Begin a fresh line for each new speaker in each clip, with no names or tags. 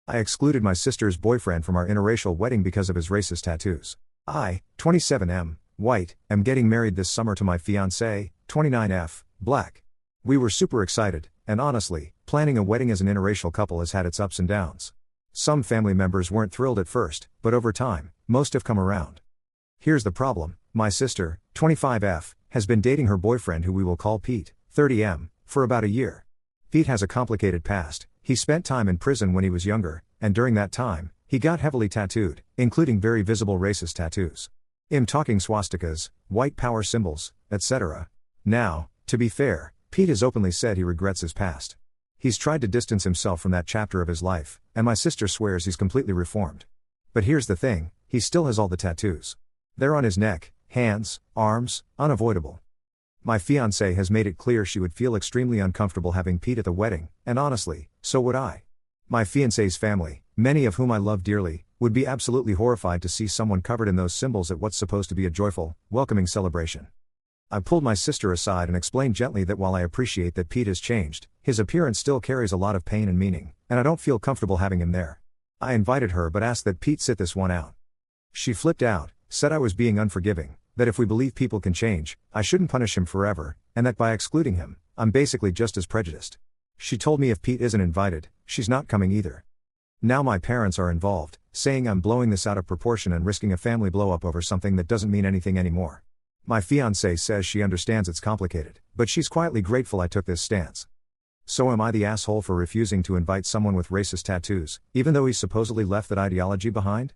I excluded my sister's boyfriend from our interracial wedding because of his racist tattoos. I, 27M, white, am getting married this summer to my fiancé, 29F, black. We were super excited, and honestly, planning a wedding as an interracial couple has had its ups and downs. Some family members weren't thrilled at first, but over time, most have come around. Here's the problem: my sister, 25F, has been dating her boyfriend, who we will call Pete, 30M, for about a year. Pete has a complicated past. He spent time in prison when he was younger, and during that time, he got heavily tattooed, including very visible racist tattoos. I'm talking swastikas, white power symbols, etc. Now, to be fair, Pete has openly said he regrets his past. He's tried to distance himself from that chapter of his life, and my sister swears he's completely reformed. But here's the thing: he still has all the tattoos. They're on his neck, hands, arms, unavoidable. My fiancée has made it clear she would feel extremely uncomfortable having Pete at the wedding, and honestly, so would I. My fiancé's family, many of whom I love dearly, would be absolutely horrified to see someone covered in those symbols at what's supposed to be a joyful, welcoming celebration. I pulled my sister aside and explained gently that while I appreciate that Pete has changed, his appearance still carries a lot of pain and meaning, and I don't feel comfortable having him there. I invited her but asked that Pete sit this one out. She flipped out, said I was being unforgiving, that if we believe people can change, I shouldn't punish him forever, and that by excluding him, I'm basically just as prejudiced. She told me if Pete isn't invited, she's not coming either. Now my parents are involved, saying I'm blowing this out of proportion and risking a family blow-up over something that doesn't mean anything anymore. My fiancée says she understands it's complicated, but she's quietly grateful I took this stance. So am I the asshole for refusing to invite someone with racist tattoos, even though he supposedly left that ideology behind?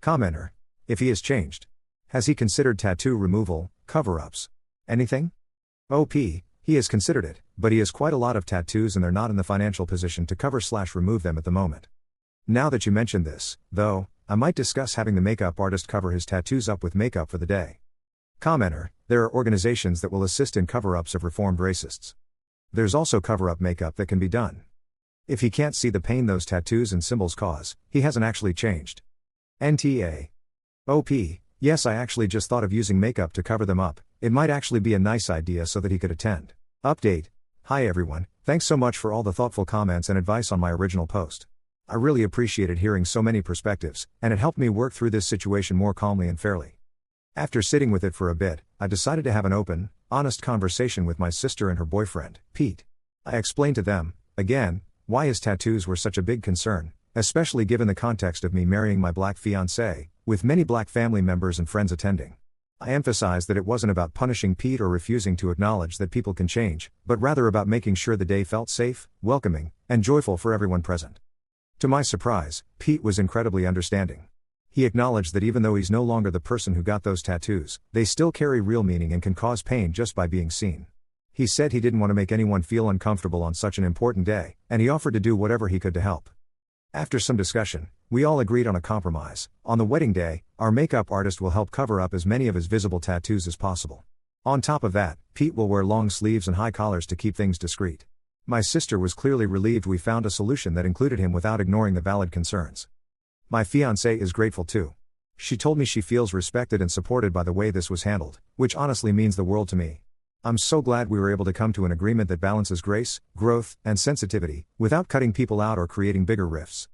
Commenter: if he has changed. Has he considered tattoo removal, cover-ups? Anything? OP, he has considered it, but he has quite a lot of tattoos and they're not in the financial position to cover/remove them at the moment. Now that you mention this, though, I might discuss having the makeup artist cover his tattoos up with makeup for the day. Commenter: there are organizations that will assist in cover-ups of reformed racists. There's also cover-up makeup that can be done. If he can't see the pain those tattoos and symbols cause, he hasn't actually changed. NTA. OP, yes, I actually just thought of using makeup to cover them up. It might actually be a nice idea so that he could attend. Update: hi everyone, thanks so much for all the thoughtful comments and advice on my original post. I really appreciated hearing so many perspectives, and it helped me work through this situation more calmly and fairly. After sitting with it for a bit, I decided to have an open, honest conversation with my sister and her boyfriend, Pete. I explained to them, again, why his tattoos were such a big concern, especially given the context of me marrying my black fiancé, with many black family members and friends attending. I emphasized that it wasn't about punishing Pete or refusing to acknowledge that people can change, but rather about making sure the day felt safe, welcoming, and joyful for everyone present. To my surprise, Pete was incredibly understanding. He acknowledged that even though he's no longer the person who got those tattoos, they still carry real meaning and can cause pain just by being seen. He said he didn't want to make anyone feel uncomfortable on such an important day, and he offered to do whatever he could to help. After some discussion, we all agreed on a compromise. On the wedding day, our makeup artist will help cover up as many of his visible tattoos as possible. On top of that, Pete will wear long sleeves and high collars to keep things discreet. My sister was clearly relieved we found a solution that included him without ignoring the valid concerns. My fiancée is grateful too. She told me she feels respected and supported by the way this was handled, which honestly means the world to me. I'm so glad we were able to come to an agreement that balances grace, growth, and sensitivity, without cutting people out or creating bigger rifts.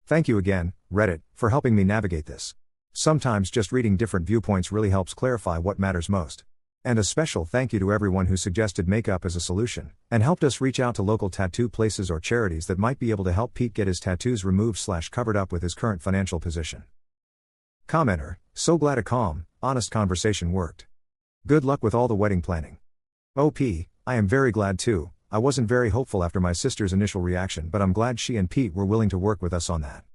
Thank you again, Reddit, for helping me navigate this. Sometimes just reading different viewpoints really helps clarify what matters most. And a special thank you to everyone who suggested makeup as a solution, and helped us reach out to local tattoo places or charities that might be able to help Pete get his tattoos removed/covered up with his current financial position. Commenter: so glad a calm, honest conversation worked. Good luck with all the wedding planning. OP, I am very glad too. I wasn't very hopeful after my sister's initial reaction, but I'm glad she and Pete were willing to work with us on that.